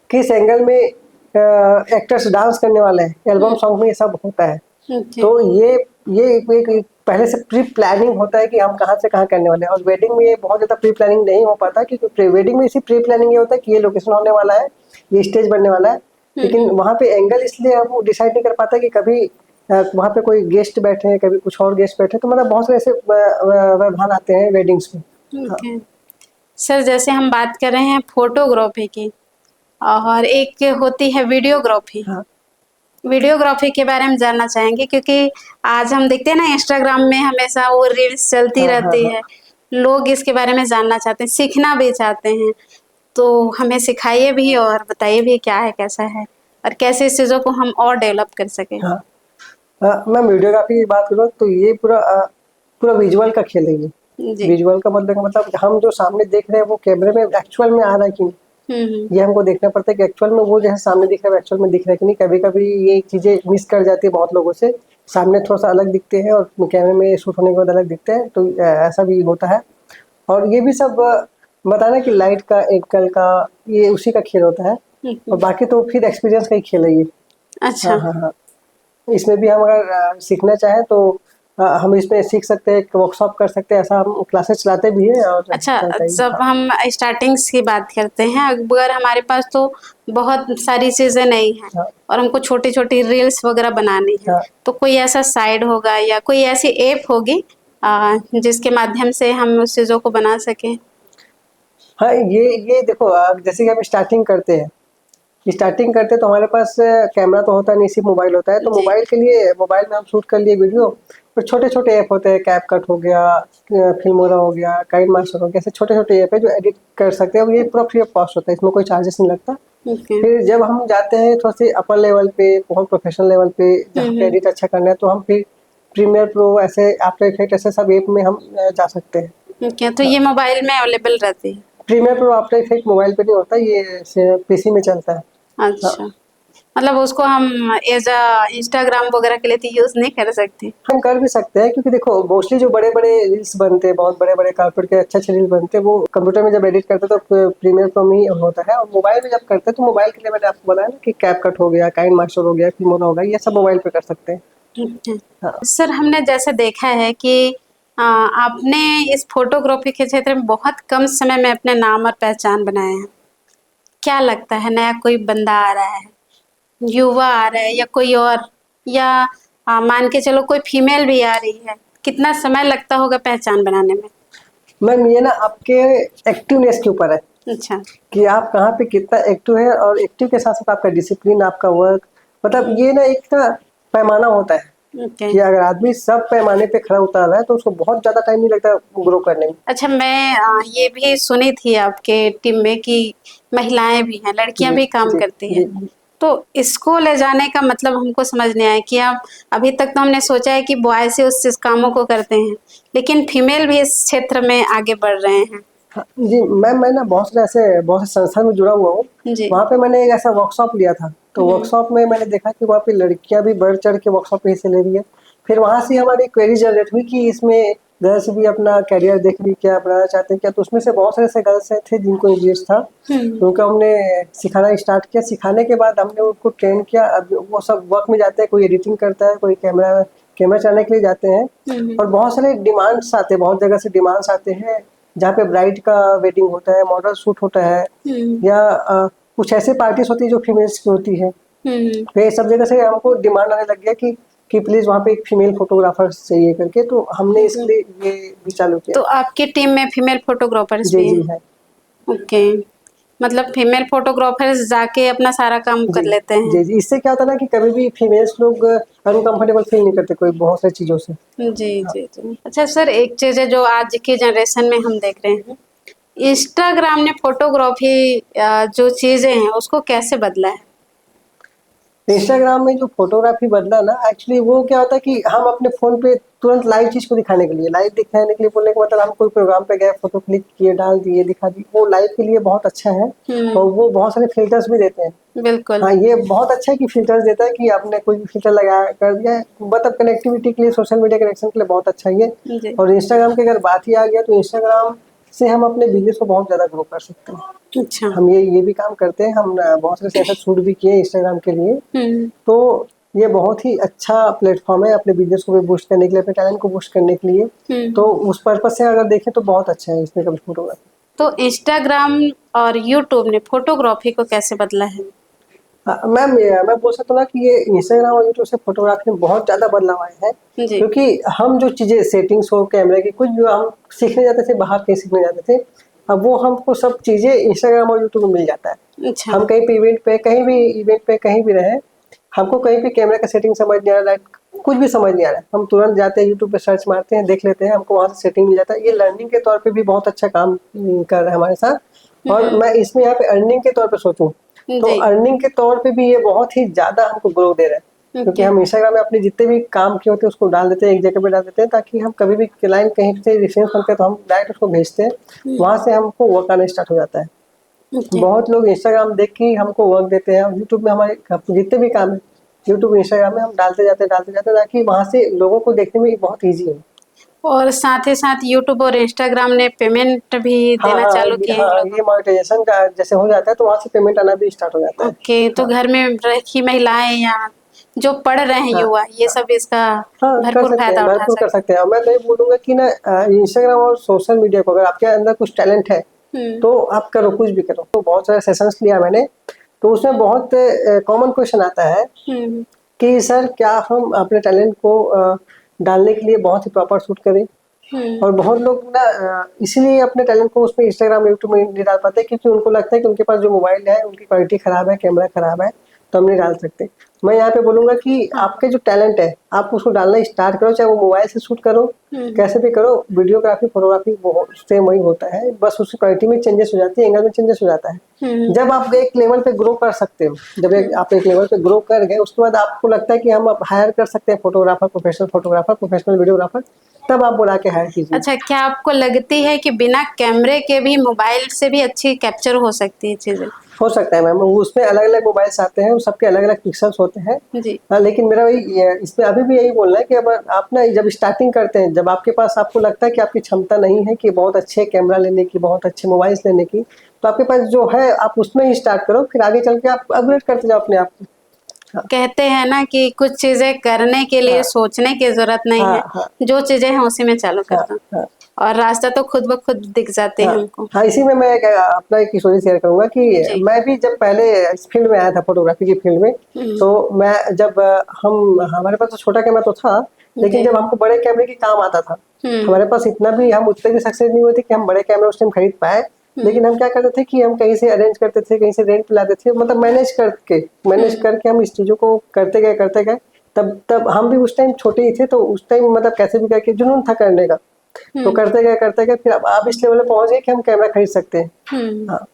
किस एंगल में एक्टर्स डांस करने वाले हैं। एल्बम सॉन्ग में ये सब होता है।
ओके।
तो ये एक पहले से प्री प्लानिंग होता है कि हम कहाँ से कहाँ करने वाले हैं। और वेडिंग में ये बहुत ज़्यादा प्री प्लानिंग नहीं हो पाता, क्योंकि वेडिंग में इसी प्री प्लानिंग ये होता है कि ये लोकेशन होने वाला है, ये स्टेज बनने वाला है, लेकिन वहाँ पे एंगल इसलिए हम डिसाइड नहीं कर पाता कि कभी वहाँ पे कोई गेस्ट बैठे हैं, कभी कुछ और गेस्ट बैठे हैं। तो मतलब बहुत सारे ऐसे व्यवधान आते हैं वेडिंग्स में। हाँ,
ओके। सर जैसे हम बात कर रहे हैं फोटोग्राफी की, और एक होती है वीडियोग्राफी।
हाँ,
वीडियोग्राफी के बारे में जानना चाहेंगे, क्योंकि आज हम देखते हैं ना इंस्टाग्राम में हमेशा वो रील्स चलती
हाँ, हाँ,
रहती
हाँ।
है, लोग इसके बारे में जानना चाहते हैं, सीखना भी चाहते हैं, तो हमें सिखाइए भी और बताइए भी क्या है, कैसा है, और कैसे इस चीज़ों को हम और डेवलप कर सकें।
हाँ, मैं वीडियोग्राफी की बात करूँ तो ये पूरा विजुअल का खेल है ये।
जी।
विजुअल का मतलब हम जो सामने देख रहे हैं वो कैमरे में एक्चुअल में आ रहा है कि नहीं, ये हमको देखना पड़ता है कि एक्चुअल में वो जैसे सामने दिख रहा है एक्चुअल में दिख रहा है कि नहीं। कभी कभी ये चीज़ें मिस कर जाती है बहुत लोगों से, सामने थोड़ा सा अलग दिखते हैं और कैमरे में शूट होने के बाद अलग दिखते हैं। तो ऐसा भी होता है। और ये भी सब बताना कि लाइट का एंगल का ये उसी का खेल होता है, और बाकी तो फिर एक्सपीरियंस का ही खेल है ये।
अच्छा।
हाँ, हाँ, हाँ। इसमें भी हम अगर सीखना चाहें तो हम इसमें सीख सकते हैं, वर्कशॉप कर सकते हैं, ऐसा हम क्लासेस चलाते भी हैं और
अच्छा,
चलता ही।
जब
हाँ,
हम स्टार्टिंग्स की बात करते हैं, अगर हमारे पास तो बहुत सारी चीज़ें नहीं हैं
हाँ,
और हमको छोटी-छोटी रील्स वगैरह बनानी है,
हाँ,
तो कोई ऐसा साइट होगा या कोई ऐसी ऐप होगी जिसके माध्यम से हम उस चीज़ों को बना सकें?
हाँ, ये देखो, जैसे कि हम स्टार्टिंग करते तो हमारे पास कैमरा तो होता नहीं, सिर्फ मोबाइल होता है। तो
जी।
मोबाइल में हम शूट कर लिए वीडियो। और छोटे छोटे ऐप होते हैं, कैपकट हो गया, फिल्मोरा हो गया, काइन मास्टर हो गया, ऐसे छोटे छोटे ऐप है जो एडिट कर सकते हैं। और ये पूरा फ्री ऑफ कॉस्ट होता है, इसमें कोई चार्जेस नहीं लगता।
ओके।
फिर जब हम जाते हैं थोड़ा सी अपर लेवल पे, बहुत प्रोफेशनल लेवल पे, जहाँ पे एडिट अच्छा करना है, तो हम फिर प्रीमियर प्रो, ऐसे आफ्टर इफेक्ट, ऐसे सब ऐप में हम जा सकते हैं।
ओके, तो ये मोबाइल में अवेलेबल रहती है?
Premiere pro after effect mobile पे नहीं होता, ये पीसी में चलता है। हाँ,
अच्छा, मतलब उसको हम एज़ इंस्टाग्राम वगैरह के लिए तो यूज़ नहीं कर सकते?
हम कर भी सकते हैं, क्योंकि देखो मोस्टली जो बड़े बड़े रील्स बनते हैं, बहुत बड़े बड़े कारपेट के अच्छे अच्छे रील्स बनते हैं, वो कंप्यूटर में जब एडिट करते हैं तो प्रीमियर प्रो में ही होता है। और मोबाइल में जब करते हैं तो मोबाइल के लिए मैंने आपको बताया ना कि कैपकट हो गया, काइन मास्टर हो गया, फिल्मोरा हो गया, ये सब मोबाइल पे कर सकते हैं।
अच्छा।
हाँ,
सर हमने जैसे देखा है कि आपने इस फोटोग्राफी के क्षेत्र में बहुत कम समय में अपने नाम और पहचान बनाए हैं। क्या लगता है, नया कोई बंदा आ रहा है, युवा आ रहा है, या कोई और, या मान के चलो कोई फीमेल भी आ रही है, कितना समय लगता होगा पहचान बनाने में?
मैम ये ना आपके एक्टिवनेस के ऊपर है
अच्छा।
कि आप कहाँ पे कितना एक्टिव है, और एक्टिव के साथ साथ आपका डिसिप्लिन, आपका वर्क, मतलब ये ना एक ना पैमाना होता है।
ओके।
कि अगर आदमी सब पैमाने पे खरा उतर रहा है तो उसको बहुत ज्यादा टाइम नहीं लगता ग्रो करने में।
अच्छा, मैं ये भी सुनी थी आपके टीम में कि महिलाएं भी हैं, लड़कियां
जी
भी काम
जी
करती
जी
हैं।
जी।
तो इसको ले जाने का मतलब हमको समझ नहीं आया कि आप अभी तक तो हमने सोचा है कि बॉयज ही उस कामों को करते हैं, लेकिन फीमेल भी इस क्षेत्र में आगे बढ़ रहे हैं।
हाँ, जी मैम, मैं ना बहुत से संस्था में जुड़ा हुआ हूँ।
जी।
वहाँ पे मैंने एक ऐसा वर्कशॉप लिया था, तो वर्कशॉप में मैंने देखा कि वहाँ पे लड़कियां भी बढ़ चढ़ के वर्कशॉप में हिस्से ले रही है। फिर वहाँ से हमारी क्वेरी जनरेट हुई कि इसमें गर्ल्स भी अपना करियर देख रही, क्या बनाना चाहते हैं क्या। तो उसमें से बहुत सारे ऐसे गर्ल्स थे जिनको इंटरेस्ट था, तो उनको हमने सिखाना स्टार्ट किया। सिखाने के बाद हमने उनको ट्रेन किया। अब वो सब वर्क में जाते हैं, कोई एडिटिंग करता है, कोई कैमरा चलाने के लिए जाते हैं। और बहुत सारे डिमांड्स आते हैं, बहुत जगह से डिमांड्स आते हैं जहाँ पे ब्राइड का वेडिंग होता है, मॉडल शूट होता है, या कुछ ऐसे पार्टीज होती है जो फीमेल्स की होती है। तो ये सब जगह से हमको डिमांड आने लग गया कि प्लीज वहाँ पे एक फीमेल फोटोग्राफर चाहिए करके। तो हमने इसलिए ये भी चालू किया।
तो आपकी टीम में फीमेल फोटोग्राफर्स
जी
भी
जी
हैं?
है।
ओके, मतलब फीमेल फोटोग्राफर्स जाके अपना सारा काम कर
जी
लेते हैं।
जी जी। इससे क्या होता है ना कि कभी भी फीमेल्स लोग अनकंफर्टेबल फील नहीं करते कोई बहुत सारी चीजों से।
जी जी जी। अच्छा सर, एक चीज़ है जो आज की जनरेशन में हम देख रहे हैं, इंस्टाग्राम ने फोटोग्राफी जो चीज़ें हैं उसको कैसे बदला है?
इंस्टाग्राम में जो फोटोग्राफी बदला ना, एक्चुअली वो क्या होता है कि हम अपने फोन पे तुरंत लाइव चीज को दिखाने के लिए, बोलने का मतलब हम कोई प्रोग्राम पे गए, फोटो क्लिक किए, डाल दिए, दिखा दी, वो लाइव के लिए बहुत अच्छा है। और वो बहुत सारे फिल्टर्स भी देते हैं।
बिल्कुल।
हाँ, ये बहुत अच्छा है कि फिल्टर्स देता है कि आपने कोई भी फिल्टर लगा कर दिया है, मतलब कनेक्टिविटी के लिए, सोशल मीडिया कनेक्शन के लिए बहुत अच्छा है ये।
जी।
और इंस्टाग्राम की अगर बात ही आ गया तो इंस्टाग्राम से हम अपने बिजनेस को बहुत ज्यादा ग्रो कर सकते हैं।
अच्छा।
हम ये भी काम करते हैं। हम बहुत सारे सेशन शूट भी किए इंस्टाग्राम के लिए। तो ये बहुत ही अच्छा प्लेटफॉर्म है अपने बिजनेस को भी बूस्ट करने के लिए, अपने टैलेंट को बूस्ट करने के लिए। तो उस पर्पज से अगर देखें तो बहुत अच्छा है इसमें कभी फोटोग्राफी।
तो इंस्टाग्राम और यूट्यूब ने फोटोग्राफी को कैसे बदला है?
मैम, मैं बोल सकता हूँ ना कि ये इंस्टाग्राम और यूट्यूब से फोटोग्राफी में बहुत ज़्यादा बदलाव आए हैं।
जी।
क्योंकि हम जो चीज़ें सेटिंग्स हो कैमरे की, कुछ भी हम सीखने जाते थे, बाहर कहीं सीखने जाते थे, अब वो हमको सब चीज़ें इंस्टाग्राम और यूट्यूब में मिल जाता है।
अच्छा।
हम कहीं पे इवेंट पे, कहीं भी इवेंट पे, कहीं भी रहे, हमको कहीं पे कैमरे का सेटिंग समझ नहीं आ रहा है, कुछ भी समझ नहीं आ रहा है, हम तुरंत जाते हैं यूट्यूब पे सर्च मारते हैं, देख लेते हैं, हमको वहाँ से सेटिंग मिल जाता है। ये लर्निंग के तौर पे भी बहुत अच्छा काम कर रहा है हमारे साथ। और मैं इसमें यहाँ पे अर्निंग के तौर पे सोचूं तो
जी।
अर्निंग के तौर पे भी ये बहुत ही ज्यादा हमको ग्रो दे रहा है। क्योंकि हम इंस्टाग्राम में अपने जितने भी काम किए होते हैं उसको डाल देते हैं, एक जगह पे डाल देते हैं, ताकि हम कभी भी क्लाइंट कहीं से रेफरेंस बनते हैं तो हम डायरेक्ट उसको भेजते हैं, वहां से हमको वर्क आना स्टार्ट हो जाता है। बहुत लोग इंस्टाग्राम देख के ही हमको वर्क देते हैं। यूट्यूब में हमारे जितने भी काम है, यूट्यूब इंस्टाग्राम में हम डालते जाते हैं, ताकि वहां से लोगों को देखने में बहुत ईजी है।
और साथ ही साथ यूट्यूब और इंस्टाग्राम ने पेमेंट भी
हाँ
देना
हाँ
चालू किए हैं
हाँ,
लोगों
ये
को।
मोनेटाइजेशन का जैसे हो जाता है तो वहां से पेमेंट आना भी स्टार्ट हो जाता है।
ओके, तो घर में रखी महिलाएं या जो पढ़ रहे हैं
हाँ
युवा, ये सब इसका
हाँ, कर
भरपूर
सकते हैं,
फायदा उठा
भरपूर कर
सकते
सकते हैं। और मैं तो ये बोलूंगा कि ना, इंस्टाग्राम और सोशल मीडिया को, अगर आपके अंदर कुछ टैलेंट है
हैं।
तो आप करो, कुछ भी करो। तो बहुत सारे सेशंस लिया मैंने, तो उसमें बहुत कॉमन क्वेश्चन आता है कि सर क्या हम अपने टैलेंट को डालने के लिए बहुत ही प्रॉपर शूट करें। और बहुत लोग ना इसीलिए अपने टैलेंट को उसमें इंस्टाग्राम यूट्यूब में नहीं डाल पाते, क्योंकि उनको लगता है कि उनके पास जो मोबाइल है उनकी क्वालिटी खराब है, कैमरा खराब है, तो हम नहीं डाल सकते। मैं यहाँ पे बोलूंगा कि आपके जो टैलेंट है आप उसको डालना स्टार्ट करो, चाहे वो मोबाइल से शूट करो, कैसे भी करो। वीडियोग्राफी फोटोग्राफी सेम वही होता है, बस उसकी क्वालिटी में चेंजेस हो जाती है, एंगल में चेंजेस हो जाता है। जब आप एक लेवल पे ग्रो कर सकते हो, आप एक लेवल पे ग्रो कर गए, उसके बाद आपको लगता है कि हम अब हायर कर सकते हैं फोटोग्राफर, प्रोफेशनल वीडियोग्राफर, तब आप बुला के हायर कीजिए।
अच्छा, क्या आपको लगती है कि बिना कैमरे के भी मोबाइल से भी अच्छी कैप्चर हो सकती है चीजें?
हो सकता है मैम, उसमें अलग अलग मोबाइल्स आते हैं, सबके अलग अलग पिक्सल्स होते हैं।
जी।
हाँ, लेकिन मेरा वही इसमें अभी भी यही बोलना है कि अब आप ना जब स्टार्टिंग करते हैं, जब आपके पास आपको लगता है कि आपकी क्षमता नहीं है कि बहुत अच्छे कैमरा लेने की, बहुत अच्छे मोबाइल्स लेने की, तो आपके पास जो है आप उसमें ही स्टार्ट करो, फिर आगे चल के आप अपग्रेड करते जाओ अपने आप को। हाँ
कहते हैं ना कि कुछ चीजें करने के लिए
हाँ
सोचने की जरूरत नहीं
हाँ
है,
हाँ
जो चीजें हैं उसी में चालू कर
हाँ
दो
हाँ
और रास्ता तो खुद ब खुद दिख जाते हैं
हाँ
हमको।
हाँ। इसी में मैं अपना एक स्टोरी शेयर करूंगा कि
जी।
मैं भी जब पहले इस फील्ड में आया था, फोटोग्राफी की फील्ड में, तो मैं जब हम हमारे पास तो छोटा कैमरा तो था, लेकिन
जी।
जब हमको बड़े कैमरे की काम आता था,
हम्म।
हमारे पास इतना भी, हम उतने भी सक्सेस नहीं हुए थे कि हम बड़े कैमरे उस टाइम खरीद पाए। लेकिन हम क्या करते थे कि हम कहीं से अरेंज करते थे, कहीं से रेंट पे लाते थे, मतलब मैनेज करके हम इस चीजों को करते गए। तब हम भी उस टाइम छोटे ही थे, तो उस टाइम मतलब कैसे भी करके जुनून था करने का, तो करते गए फिर अब इस लेवल पे पहुंच गए कि हम कैमरा खरीद सकते हैं। हाँ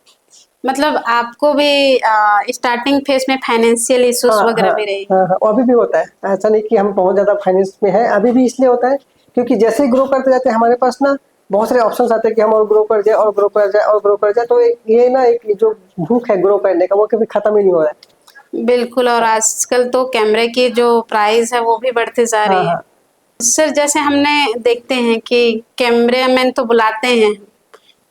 मतलब आपको भी स्टार्टिंग फेज में फाइनेंशियल इश्यूज
हाँ
वगैरह
हाँ
भी रही?
हाँ हाँ, अभी भी होता है, ऐसा नहीं कि हम बहुत ज्यादा फाइनेंस में है, अभी भी इसलिए होता है क्योंकि जैसे ही ग्रो करते जाते हैं हमारे पास ना बहुत सारे ऑप्शंस आते हैं कि हम और ग्रो कर जाए और ग्रो कर जाए और ग्रो कर जाए, तो ये ना एक जो भूख है ग्रो करने का वो कभी खत्म ही नहीं हो रहा है।
बिल्कुल। और आजकल तो कैमरे की जो प्राइस है वो भी बढ़ती जा
हाँ
रही है।
हाँ
सर जैसे हमने देखते हैं कि कैमरामैन तो बुलाते हैं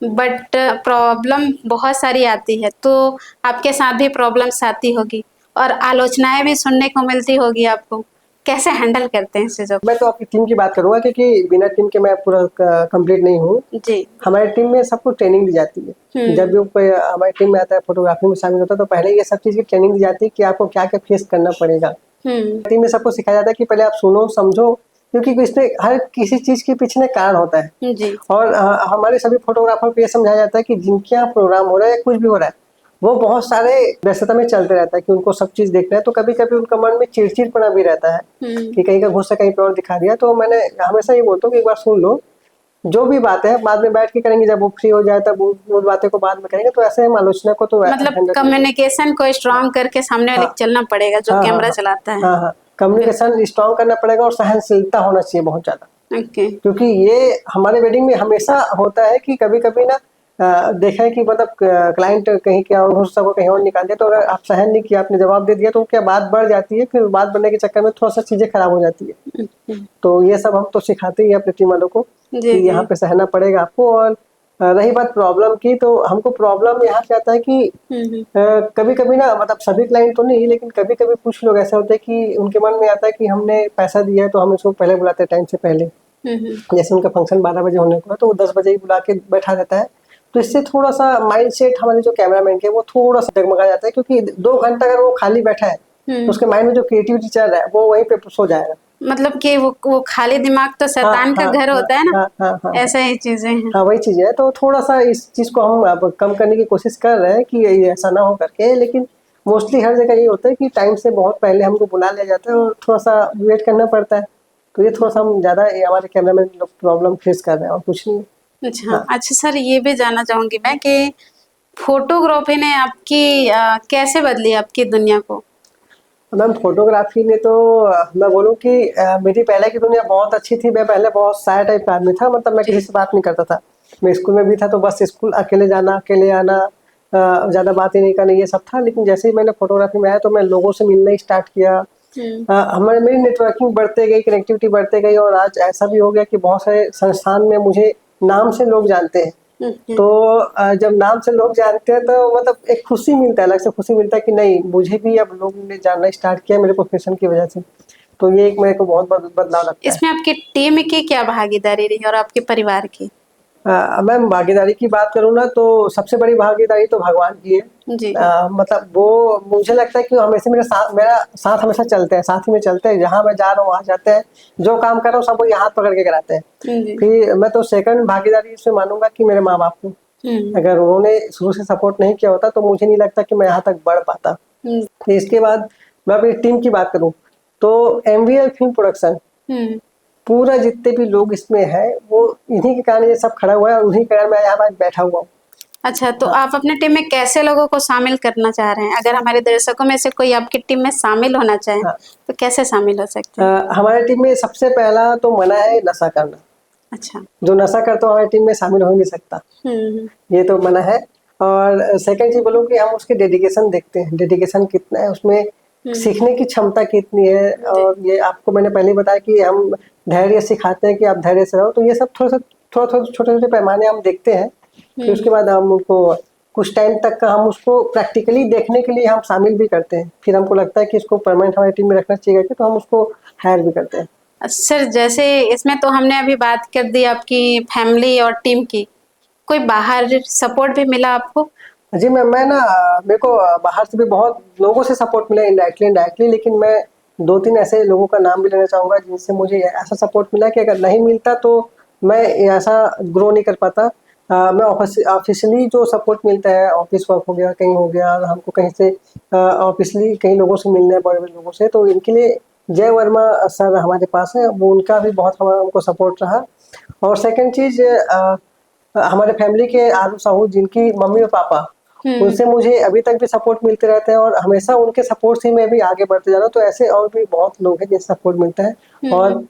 बट प्रॉब्लम बहुत सारी आती है, तो आपके साथ भी प्रॉब्लम्स आती होगी और आलोचनाएं भी सुनने को मिलती होगी आपको, कैसे हैंडल करते हैं चीज़ों
मैं तो आपकी टीम की बात करूंगा क्योंकि बिना टीम के मैं पूरा कंप्लीट नहीं हूँ।
को? जी।
हमारी टीम में सबको ट्रेनिंग दी जाती है, जब भी कोई हमारी टीम में आता है फोटोग्राफी में शामिल होता है तो पहले ये सब चीज़ की ट्रेनिंग दी जाती है कि आपको क्या क्या फेस करना पड़ेगा। टीम में सबको सिखाया जाता है कि पहले आप सुनो समझो, क्योंकि इसमें हर किसी चीज़ के पीछे ना कारण होता है।
जी।
और हमारे सभी फोटोग्राफर को ये समझाया जाता है कि जिनके यहाँ प्रोग्राम हो रहा है कुछ भी हो रहा है वो बहुत सारे व्यस्तता में चलते रहता है कि उनको सब चीज़ देखना है, तो कभी कभी उनका मन में चिड़चिड़पना भी रहता है कि कहीं का गुस्सा कहीं पे और दिखा दिया। तो मैंने हमेशा ये बोलता हूँ कि एक बार सुन लो, जो भी बात है बाद में बैठ के करेंगे, जब वो फ्री हो जाए तब वो बातें को बाद में करेंगे। तो ऐसे हम आलोचना को तो
मतलब
handle करेंगे।
कम्युनिकेशन को स्ट्रांग करके सामने वाले
हाँ
को चलना पड़ेगा जो
हाँ हाँ
कैमरा
हाँ
चलाता है।
हाँ हाँ, कम्युनिकेशन स्ट्रांग करना पड़ेगा और सहनशीलता होना चाहिए बहुत ज्यादा,
ओके।
क्योंकि ये हमारे वेडिंग में हमेशा होता है कि कभी कभी ना देखा है कि मतलब क्लाइंट कहीं क्या और गुस्सा को कहीं और निकाल दिया, तो अगर आप सहन नहीं किया, आपने जवाब दे दिया तो क्या बात बढ़ जाती है, फिर बात बढ़ने के चक्कर में थोड़ा सा चीजें खराब हो जाती है। तो ये सब हम तो सिखाते ही हैं अपने टीम वालों को
जी
कि
जी।
यहाँ पे सहना पड़ेगा आपको। और रही बात प्रॉब्लम की, तो हमको प्रॉब्लम यहाँ से आता है कि कभी कभी ना मतलब सभी क्लाइंट तो नहीं, लेकिन कभी कभी कुछ लोग ऐसे होते हैं कि उनके मन में आता है कि हमने पैसा दिया है तो हम इसको पहले बुलाते हैं, टाइम से पहले। जैसे उनका फंक्शन 12 बजे होने को है तो वो 10 बजे ही बुला के बैठा देता है, तो इससे थोड़ा सा माइंड सेट हमारे जो कैमरामैन के वो थोड़ा सा डगमगा जाता है, क्योंकि 2 घंटा अगर वो खाली बैठा है तो उसके माइंड में जो क्रिएटिविटी चल रहा है वो वहीं पे सो जाएगा।
मतलब कि वो खाली दिमाग तो
हाँ
शैतान का
हाँ
घर
हाँ
होता है ना,
हाँ हाँ हाँ
ऐसा ही चीजें हैं।
हाँ, वही चीज है। तो थोड़ा सा इस चीज को हम अब कम करने की कोशिश कर रहे हैं कि ये ऐसा ना हो करके, लेकिन मोस्टली हर जगह ये होता है कि टाइम से बहुत पहले हमको बुला लिया जाता है और थोड़ा सा वेट करना पड़ता है। तो ये थोड़ा सा हम ज्यादा ये हमारे कैमरामैन लोग प्रॉब्लम फेस कर रहे हैं और कुछ नहीं।
अच्छा
हाँ
अच्छा सर, ये भी जानना चाहूंगी मैं कि फोटोग्राफी ने आपकी कैसे बदली आपकी दुनिया को?
मैम, फोटोग्राफी ने तो मैं बोलूँ कि मेरी पहले की दुनिया बहुत अच्छी थी। मैं पहले बहुत साया टाइप का आदमी था, मतलब मैं किसी से बात नहीं करता था। मैं स्कूल में भी था तो बस स्कूल अकेले जाना अकेले आना, ज़्यादा बात ही नहीं करनी, ये सब था। लेकिन जैसे ही मैंने फोटोग्राफी में आया तो मैं लोगों से मिलना ही स्टार्ट किया। हमारे मेरी नेटवर्किंग बढ़ते गई, कनेक्टिविटी बढ़ते गई, और आज ऐसा भी हो गया कि बहुत सारे संस्थान में मुझे नाम से लोग जानते हैं। तो जब नाम से लोग जानते हैं तो मतलब एक खुशी मिलता है, अलग से खुशी मिलता है कि नहीं, मुझे भी अब लोग ने जानना स्टार्ट किया मेरे प्रोफेशन की वजह से। तो ये एक मेरे को बहुत बदलाव लगता है।
इसमें आपकी टीम की क्या भागीदारी रही और आपके परिवार की?
मैम, भागीदारी की बात करूँ ना तो सबसे बड़ी भागीदारी तो भगवान की है।
जी।
मतलब वो मुझे लगता है कि हमेशा मेरा साथ हमेशा चलते हैं, साथ ही में चलते हैं, जहाँ मैं जा रहा हूँ वहाँ जाते हैं, जो काम कर रहा हूँ सब वो यहाँ हाथ पकड़ के कराते हैं।
जी।
फिर मैं तो सेकंड भागीदारी इसमें मानूंगा कि मेरे माँ बाप को, अगर उन्होंने शुरू से सपोर्ट नहीं किया होता तो मुझे नहीं लगता कि मैं यहाँ तक बढ़ पाता। फिर इसके बाद मैं अपनी टीम की बात करूँ तो MVL फिल्म प्रोडक्शन, पूरा जितने भी लोग इसमें हैं वो इन्हीं के कारण ये सब खड़ा हुआ है और उन्हीं के कारण मैं यहाँ बैठा हुआ हूँ।
अच्छा, तो आप अपने टीम में कैसे लोगों को शामिल करना चाह रहे हैं? अगर हमारे दर्शकों में से कोई आपकी टीम में शामिल होना चाहे
हाँ,
तो कैसे शामिल हो सकते हैं?
हमारे टीम में सबसे पहला तो मना है नशा करना।
अच्छा।
जो नशा करता है हमारी टीम में शामिल हो ही नहीं सकता, ये तो मना है। और सेकंड चीज बोलूँ कि हम उसके डेडिकेशन देखते हैं, डेडिकेशन कितना है उसमें, सीखने की क्षमता कितनी है। और ये आपको मैंने पहले बताया कि हम धैर्य सिखाते हैं कि आप धैर्य से रहो, तो ये सब थोड़ा छोटे छोटे पैमाने हम देखते हैं। फिर उसके बाद हम उनको कुछ टाइम तक का हम उसको प्रैक्टिकली देखने के लिए हम शामिल भी करते हैं। फिर हमको लगता है कि इसको परमानेंट हमारी टीम में रखना चाहिए, तो हम उसको हायर भी करते हैं।
सर जैसे इसमें तो हमने अभी बात कर दी आपकी फैमिली और टीम की, कोई बाहर सपोर्ट भी मिला आपको?
जी मैं ना मेरे को बाहर से भी बहुत लोगों से सपोर्ट मिला, इनडायरेक्टली, लेकिन मैं 2-3 ऐसे लोगों का नाम भी लेना चाहूँगा जिनसे मुझे ऐसा सपोर्ट मिला कि अगर नहीं मिलता तो मैं ऐसा ग्रो नहीं कर पाता। मैं ऑफिशियली जो सपोर्ट मिलता है, ऑफिस वर्क हो गया, कहीं हो गया, हमको कहीं से ऑफिशियली कई लोगों से मिलना है, बड़े बड़े लोगों से, तो इनके लिए जय वर्मा सर हमारे पास है, वो उनका भी बहुत हमको सपोर्ट रहा। और सेकंड चीज़ हमारे फैमिली के आलू साहू जिनकी मम्मी और पापा, उनसे मुझे अभी तक भी सपोर्ट मिलते रहते हैं और हमेशा उनके सपोर्ट से मैं भी आगे बढ़ते जा रहा हूँ। तो ऐसे और भी बहुत लोग हैं जिनसे सपोर्ट मिलता है। और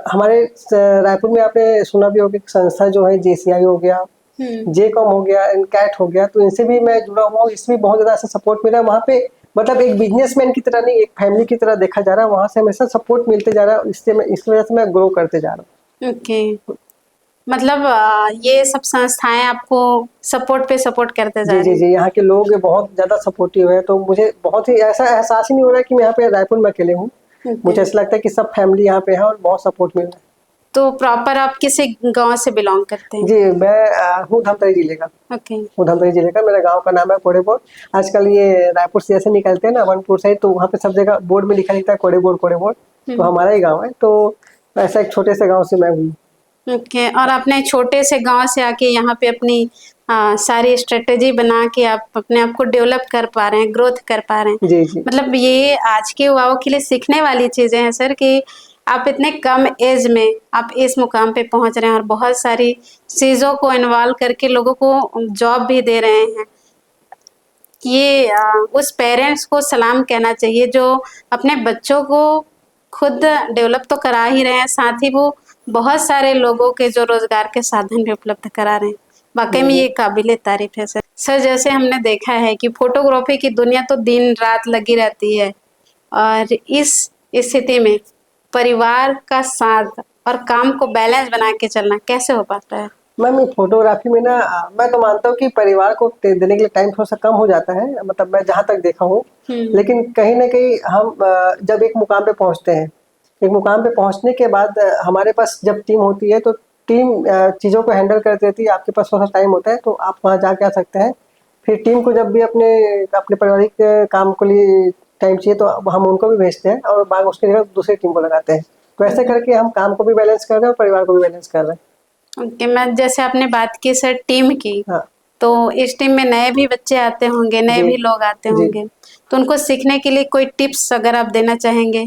हमारे रायपुर में आपने सुना भी होगा कि संस्था जो है JCI हो गया, जेकॉम हो गया, इनकैट हो गया, तो इनसे भी मैं जुड़ा हुआ हूँ। इसमें बहुत ज़्यादा ऐसा सपोर्ट मिला है वहाँ पे, मतलब एक बिजनेसमैन की तरह नहीं, एक फैमिली की तरह देखा जा रहा है। वहाँ से हमेशा सपोर्ट मिलते जा रहा है, इससे मैं इस वजह से मैं ग्रो करते जा रहा हूँ।
ओके, मतलब ये सब संस्थाएं आपको सपोर्ट पे सपोर्ट करते जा
जी जी
रही
जी, यहाँ के लोग बहुत ज़्यादा सपोर्टिव है, तो मुझे बहुत ही ऐसा एहसास ही नहीं हो रहा है कि मैं यहाँ पे रायपुर में अकेले हूँ।
हैं।
मुझे ऐसा लगता है कि सब फैमिली यहाँ पे है और बहुत सपोर्ट मिल रहा है।
तो प्रॉपर आप किसी गांव से बिलोंग करते हैं?
जी, मैं हूँ धमतरी जिले का।
ओके।
हूँ धमतरी जिले का, मेरा गांव का नाम है कोड़ेबोर। आजकल ये रायपुर से जैसे निकलते हैं ना अमनपुर साइड, तो वहाँ पे सब जगह बोर्ड में लिखा रहता है कोड़ेबोर कोड़ेबोर, तो हमारा ही गाँव है। तो ऐसा एक छोटे से गाँव से मैं हूँ।
ओके, और अपने छोटे से गांव से आके यहाँ पे अपनी सारी स्ट्रेटेजी बना के आप अपने आप को डेवलप कर पा रहे हैं, ग्रोथ कर पा रहे हैं।
जी जी
मतलब ये आज के युवाओं के लिए सीखने वाली चीजें हैं सर, कि आप इतने कम एज में आप इस मुकाम पे पहुंच रहे हैं और बहुत सारी चीजों को इन्वॉल्व करके लोगों को जॉब भी दे रहे हैं। ये उस पेरेंट्स को सलाम कहना चाहिए जो अपने बच्चों को खुद डेवलप तो करा ही रहे हैं, साथ ही वो बहुत सारे लोगों के जो रोजगार के साधन भी उपलब्ध करा रहे हैं। वाकई में ये काबिले तारीफ है सर। सर, जैसे हमने देखा है कि फोटोग्राफी की दुनिया तो दिन रात लगी रहती है, और इस स्थिति में परिवार का साथ और काम को बैलेंस बना के चलना कैसे हो पाता है?
मैम, ये फोटोग्राफी में ना मैं तो मानता हूँ कि परिवार को देने के लिए टाइम थोड़ा सा कम हो जाता है, मतलब मैं जहाँ तक देखा हूँ। लेकिन कहीं ना कहीं हम जब एक मुकाम पे पहुँचते हैं, एक मुकाम पे पहुँचने के बाद हमारे पास जब टीम होती है, तो टीम चीज़ों को हैंडल करती रहती है। आपके पास थोड़ा सा टाइम होता है तो आप वहाँ जाके आ सकते हैं। फिर टीम को जब भी अपने अपने पारिवारिक काम के लिए टाइम चाहिए तो हम उनको भी भेजते हैं और बाद उसके जगह दूसरी टीम को लगाते हैं। तो ऐसे करके हम काम को भी बैलेंस कर रहे हैं और परिवार को भी बैलेंस कर रहे हैं।
ओके, मैं जैसे आपने बात की सर टीम की,
हाँ
तो इस टीम में नए भी बच्चे आते होंगे, नए
जी
भी लोग आते
जी।
होंगे, तो उनको सीखने के लिए कोई टिप्स अगर आप देना चाहेंगे?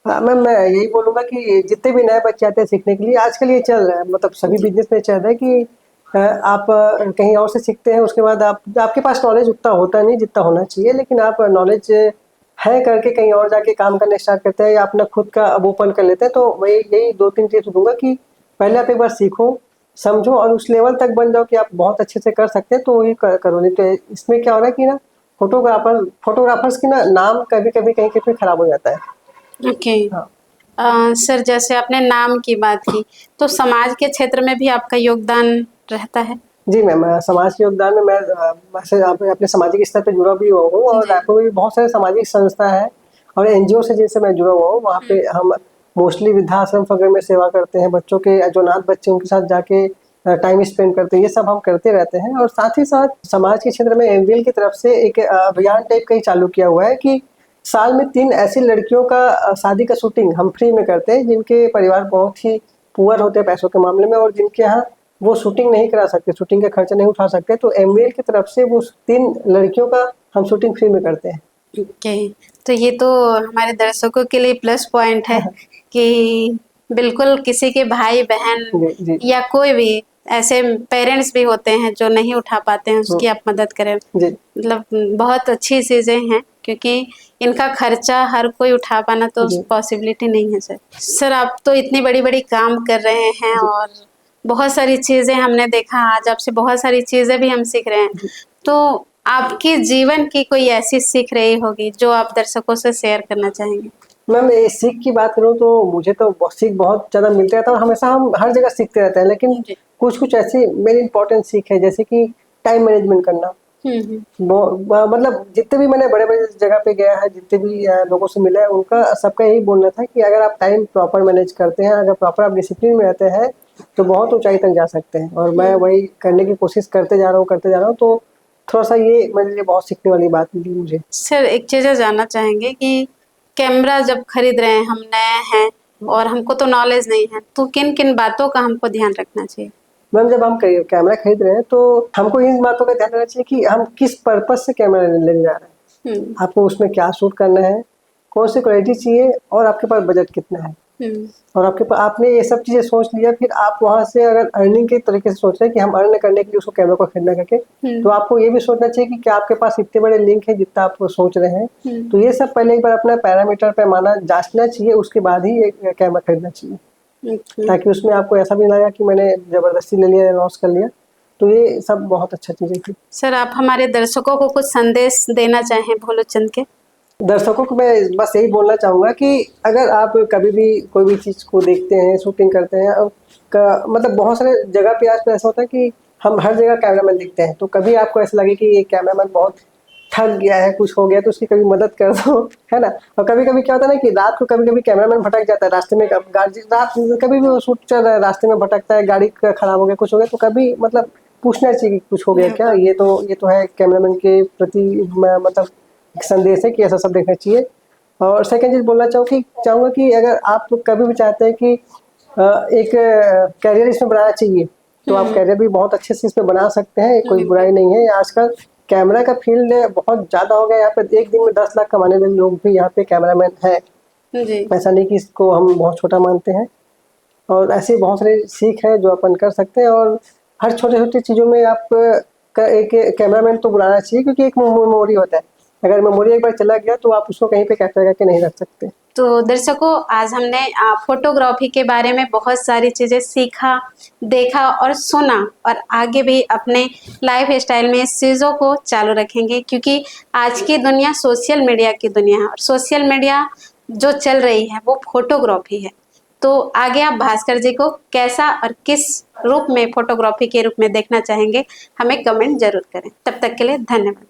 हाँ मैम, मैं यही बोलूँगा कि जितने भी नए बच्चे आते हैं सीखने के लिए, आजकल ये चल रहा है, मतलब सभी बिजनेस में चल रहा है कि आप कहीं और से सीखते हैं, उसके बाद आपके पास नॉलेज उतना होता नहीं जितना होना चाहिए, लेकिन आप नॉलेज है करके कहीं और जाके काम करने स्टार्ट करते हैं या अपना खुद का अब ओपन कर लेते हैं। तो वही यही 2-3 टिप्स दूंगा कि पहले आप एक बार सीखो, समझो और उस लेवल तक बन जाओ कि आप बहुत अच्छे से कर सकते हैं, तो वही करो। नहीं तो इसमें क्या हो रहा है कि ना फोटोग्राफर्स की ना नाम कभी कभी कहीं कहीं खराब हो जाता है।
ओके।
हाँ
सर, जैसे आपने नाम की बात की, तो समाज के क्षेत्र में भी आपका योगदान रहता है?
जी मैम, समाज के योगदान में मैं वैसे अपने सामाजिक स्तर पे जुड़ा भी हुआ हूँ और
जी।
रायपुर में भी बहुत सारे सामाजिक संस्था है और NGO से जिनसे मैं जुड़ा हुआ हूँ। वहाँ पे हम मोस्टली वृद्धाश्रम वगैरह में सेवा करते हैं, बच्चों के जो अनाथ बच्चे उनके साथ जाके टाइम स्पेंड करते हैं, ये सब हम करते रहते हैं। और साथ ही साथ समाज के क्षेत्र में MVL की तरफ से एक अभियान टाइप का ही चालू किया हुआ है कि साल में 3 ऐसी लड़कियों का शादी का शूटिंग हम फ्री में करते हैं जिनके परिवार बहुत ही पुअर होते हैं पैसों के मामले में और जिनके यहाँ वो शूटिंग नहीं करा सकते, शूटिंग का खर्चा नहीं उठा सकते। तो MVL की तरफ से वो 3 लड़कियों का हम शूटिंग फ्री में करते हैं।
ओके, तो ये तो हमारे दर्शकों के लिए प्लस पॉइंट है कि बिल्कुल किसी के भाई बहन
जी जी
या कोई भी ऐसे पेरेंट्स भी होते हैं जो नहीं उठा पाते हैं, उसकी आप मदद करें।
जी
मतलब बहुत अच्छी चीजें हैं, क्योंकि इनका खर्चा हर कोई उठा पाना तो
जी
पॉसिबिलिटी नहीं है सर। सर, आप तो इतनी बड़ी बड़ी काम कर रहे हैं
जी
और बहुत सारी चीजें हमने देखा, आज आपसे बहुत सारी चीजें भी हम सीख रहे हैं।
जी।
तो आपके जीवन की कोई ऐसी सीख रही होगी जो आप दर्शकों से शेयर करना चाहेंगे?
मैम, ये सीख की बात करूँ तो मुझे तो सीख बहुत ज़्यादा मिलता रहता है और हमेशा हम हर जगह सीखते रहते हैं, लेकिन
जी।
कुछ कुछ ऐसी मेरी इंपॉर्टेंट सीख है जैसे कि टाइम मैनेजमेंट करना। मतलब जितने भी मैंने बड़े बड़े जगह पे गया है, जितने भी लोगों से मिला है, उनका सबका यही बोलना था कि अगर आप टाइम प्रॉपर मैनेज करते हैं, अगर प्रॉपर आप डिसिप्लिन में रहते हैं तो बहुत ऊंचाई तक जा सकते हैं। और मैं वही करने की कोशिश करते जा रहा हूँ। तो थोड़ा सा ये मेरे लिए बहुत सीखने वाली बात मिली मुझे।
सर, एक चीज़ जानना चाहेंगे कि कैमरा जब खरीद रहे हैं, हम नए हैं और हमको तो नॉलेज नहीं है, तो किन किन बातों का हमको ध्यान रखना चाहिए?
मैम, जब हम कैमरा खरीद रहे हैं तो हमको इन बातों का ध्यान रखना चाहिए कि हम किस पर्पज से कैमरा लेने जा रहे हैं। आपको उसमें क्या शूट करना है, कौन सी क्वालिटी चाहिए और आपके पास बजट कितना है। और आपके पास आपने ये सब चीज़ें सोच लिया, फिर आप वहाँ से अगर अर्निंग के तरीके से सोच रहे हैं कि हम अर्न करने के लिए उसको कैमरा को खरीदना करके, तो आपको ये भी सोचना चाहिए कि क्या आपके पास इतने बड़े लिंक है जितना आप सोच रहे हैं। तो ये सब पहले एक बार अपना पैरामीटर पैमाना जांचना चाहिए, उसके बाद ही एक कैमरा खरीदना चाहिए, ताकि उसमें आपको ऐसा भी ना लगा कि मैंने जबरदस्ती ले लिया या लॉस कर लिया। तो ये सब बहुत अच्छा चीज़ें थी।
सर, आप हमारे दर्शकों को कुछ संदेश देना चाहें भोलोचंद के?
दर्शकों को मैं बस यही बोलना चाहूँगा कि अगर आप कभी भी कोई भी चीज़ को देखते हैं, शूटिंग करते हैं, मतलब बहुत सारे जगह पे आजकल ऐसा होता है कि हम हर जगह कैमरामैन दिखते हैं, तो कभी आपको ऐसा लगे कि ये कैमरामैन बहुत थक गया है, कुछ हो गया, तो उसकी कभी मदद कर दो, है ना। और कभी कभी क्या होता है ना कि रात को कभी कभी कैमरामैन भटक जाता है रास्ते में, रात कभी भी वो शूट चल रहा है, रास्ते में भटकता है, गाड़ी खराब हो गया, कुछ हो गया, तो कभी मतलब पूछना चाहिए कि कुछ हो गया क्या। ये तो है कैमरामैन के प्रति मतलब एक संदेश है कि ऐसा सब देखना चाहिए। और सेकंड चीज़ बोलना चाहूँगा कि अगर आप कभी भी चाहते हैं कि एक कैरियर इसमें बनाना चाहिए, तो आप कैरियर भी बहुत अच्छे से इसमें बना सकते हैं, कोई बुराई नहीं है। आजकल कैमरा का फील्ड बहुत ज़्यादा हो गया, यहाँ पे एक दिन में 10 लाख कमाने वाले लोग भी यहाँ पे कैमरामैन हैं। ऐसा नहीं कि इसको हम बहुत छोटा मानते हैं, और ऐसे बहुत सारे सीख है जो अपन कर सकते हैं। और हर छोटे छोटे चीज़ों में आप एक कैमरामैन तो बुलाना चाहिए, क्योंकि एक मेमोरी होता है, अगर मेमोरी एक बार चला गया तो आप उसको कहीं पे कैप्चर करके नहीं रख सकते।
तो दर्शकों, आज हमने फोटोग्राफी के बारे में बहुत सारी चीज़ें सीखा, देखा और सुना, और आगे भी अपने लाइफ स्टाइल में इस चीज़ों को चालू रखेंगे, क्योंकि आज की दुनिया सोशल मीडिया की दुनिया है, और सोशल मीडिया जो चल रही है वो फोटोग्राफी है। तो आगे आप भास्कर जी को कैसा और किस रूप में, फोटोग्राफी के रूप में देखना चाहेंगे, हमें कमेंट जरूर करें। तब तक के लिए धन्यवाद।